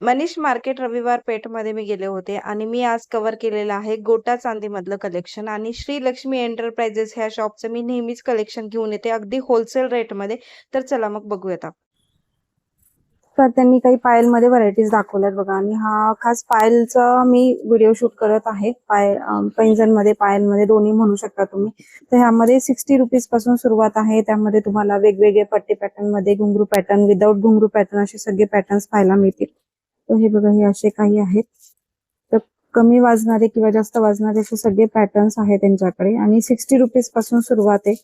Manish market रविवार पेठमध्ये मी गेले होते आणि मी आज कव्हर केलेलं आहे गोटा चांदीमधलं कलेक्शन आणि श्री लक्ष्मी एंटरप्राइजेस ह्या शॉपचं मी नेहमीच कलेक्शन घेऊन येते अगदी होलसेल रेटमध्ये. तर चला मग बघूयात. तर त्यांनी काही पायलमध्ये व्हरायटीज दाखवल्यात बघा आणि हा खास पायलचा मी व्हिडिओ शूट करत आहे. पैंजणमध्ये पायलमध्ये दोन्ही म्हणू शकता तुम्ही. तर ह्यामध्ये 60 रुपीज पासून सुरुवात आहे. त्यामध्ये तुम्हाला वेगवेगळे पट्टी पॅटर्न मध्ये घुंगरू पॅटर्न, विदाऊट घुंगरू पॅटर्न असे सगळे पॅटर्न्स पाहायला मिळतील. तर हे बघा, हे असे काही आहेत. तर कमी वाजणारे किंवा जास्त वाजणारे असे सगळे पॅटर्न्स आहेत त्यांच्याकडे आणि 60 रुपीज पासून सुरुवात आहे.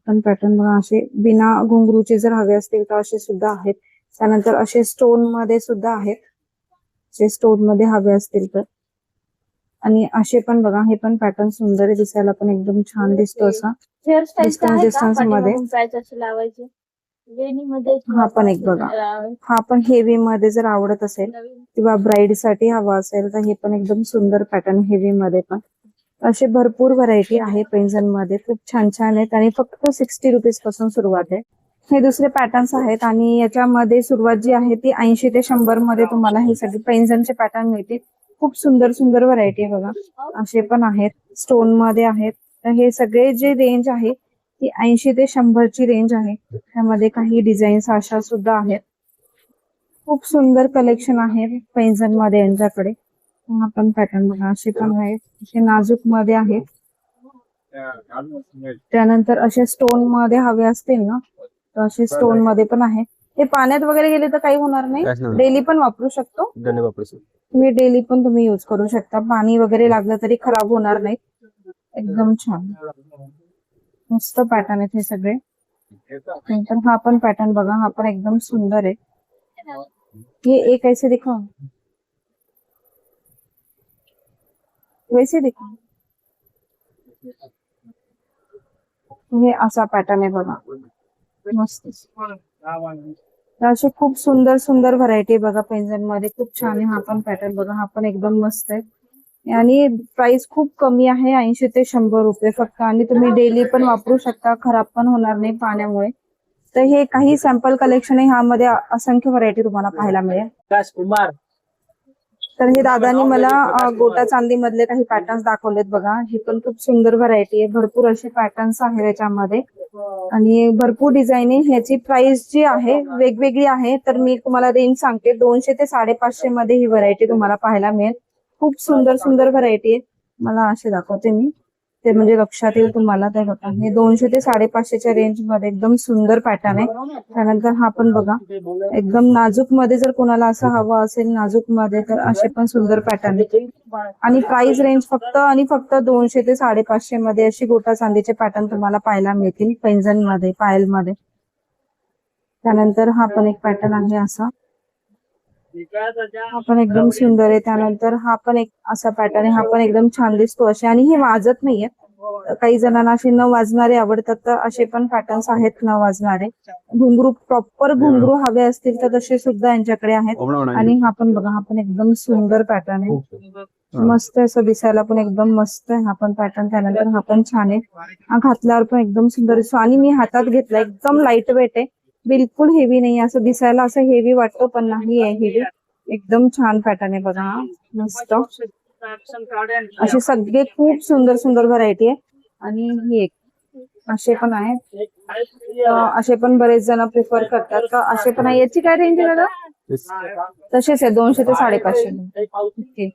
पण पॅटर्न बघा, असे बिना घुंगरूचे जर हवे असतील तर असे सुद्धा आहेत. त्यानंतर असे स्टोन मध्ये सुद्धा आहेत, जे स्टोन मध्ये हवे असतील तर. आणि असे पण बघा, हे पण पॅटर्न सुंदर आहे, दिसायला पण एकदम छान दिसतो असा डिस्टन्स मध्ये. हा पण एक बघा, हा पण हेवी मध्ये जर आवडत असेल किंवा ब्राईड साठी हवा असेल तर हे पण एकदम सुंदर पॅटर्न हेवी मध्ये पण. असे भरपूर व्हरायटी आहे पैंजण मध्ये, खूप छान छान आहेत आणि फक्त 60 रुपीज पासून सुरुवात आहे. हे दुसरे पॅटर्न्स आहेत आणि याच्यामध्ये सुरुवात जी आहे ती 80 ते 100 मध्ये तुम्हाला हे सगळे पैंजणचे पॅटर्न मिळतील. खूप सुंदर सुंदर व्हरायटी आहे बघा, असे पण आहेत, स्टोन मध्ये आहेत. तर हे सगळे जे रेंज आहे ती 80 ते 100 ची रेंज आहे. त्यामध्ये काही डिझाईन्स अशा सुद्धा आहेत. खूप सुंदर कलेक्शन आहे पैंजण मध्ये यांच्याकडे. हा पण पॅटर्न बघा, असे पण आहेत, असे नाजूक मध्ये आहेत. त्यानंतर असे स्टोन मध्ये हवे असतील ना तर असे स्टोन मध्ये पण आहे. हे पाण्यात वगैरे गेले तर काही होणार नाही, डेली पण वापरू शकतो तुम्ही. डेली पण तुम्ही युज करू शकता, पाणी वगैरे लागलं तरी खराब होणार नाही. एकदम छान मस्त पॅटर्न आहेत हे सगळे. नंतर हा पण पॅटर्न बघा, हा पण एकदम सुंदर आहे. ये एक ऐसे दिखाओ, वैसे दिखाओ. हे असा पॅटर्न आहे बघा, मस्त. असे खूप सुंदर सुंदर व्हरायटी बघा पैंजण मध्ये, खूप छान आहे. हा पण पॅटर्न बघा, हा पण एकदम मस्त आहे आणि प्राइस खूप कमी आहे, 80 ते 100 रुपये फक्त. आणि तुम्ही डेली पण वापरू शकता, खराब पण होणार नाही पाण्यामुळे. तर हे काही सॅम्पल कलेक्शन आहे, ह्यामध्ये असंख्य व्हरायटी तुम्हाला पाहायला मिळेल. तर हे दादानी मला गोटा चांदी मधले काही पॅटर्न्स दाखवलेत बघा. हे पण खूप सुंदर व्हरायटी आहे, भरपूर असे पॅटर्न्स आहेत याच्यामध्ये आणि भरपूर डिझाईन आहे. ह्याची प्राइस जी आहे वेगवेगळी आहे, तर मी तुम्हाला रेंज सांगते. 200 ते 550 मध्ये ही व्हरायटी तुम्हाला पाहायला मिळेल. खूप सुंदर सुंदर व्हरायटी आहे. मला असे दाखवते मी, ते म्हणजे लक्षात येईल तुम्हाला. ते बघा, हे 200 ते 550च्या रेंज मध्ये एकदम सुंदर पॅटर्न आहे. त्यानंतर हा पण बघा, एकदम नाजूक मध्ये जर कोणाला असं हवं असेल नाजूक मध्ये तर असे पण सुंदर पॅटर्न आहे. आणि प्राइस रेंज फक्त आणि फक्त 200 ते 550 मध्ये अशी गोटा चांदीचे पॅटर्न तुम्हाला पाहायला मिळतील पैंजण मध्ये, पायल मध्ये. त्यानंतर हा पण एक पॅटर्न आहे असा, हा पण एकदम सुंदर आहे. त्यानंतर हा पण एक असा पॅटर्न आहे, हा पण एकदम छान दिसतो असे. आणि हे वाजत नाहीये, काही जणांना असे न वाजणारे आवडतात तर असे पण पॅटर्न्स आहेत न वाजणारे. घुंगरू, प्रॉपर घुंगरू हवे असतील तर तसे सुद्धा यांच्याकडे आहेत. आणि हा पण बघा, हा पण एकदम सुंदर पॅटर्न आहे, मस्त असं दिसायला पण एकदम मस्त आहे हा पण पॅटर्न. त्यानंतर हा पण छान आहे, हा घातल्यावर पण एकदम सुंदर दिसतो. आणि मी हातात घेतला, एकदम लाईट वेट आहे, बिलकुल हेवी नाही. असं दिसायला असं हेवी वाटतो पण नाही आहे हेवी. एकदम छान पॅटर्न आहे बघा, मस्त. असे सगळे खूप सुंदर सुंदर व्हरायटी आहे. आणि ही एक असे पण आहेत, असे पण बरेच जण प्रिफर करतात का असे पण आहे. याची काय रेंज आहे दादा? तसेच आहे 200 ते 550. ओके.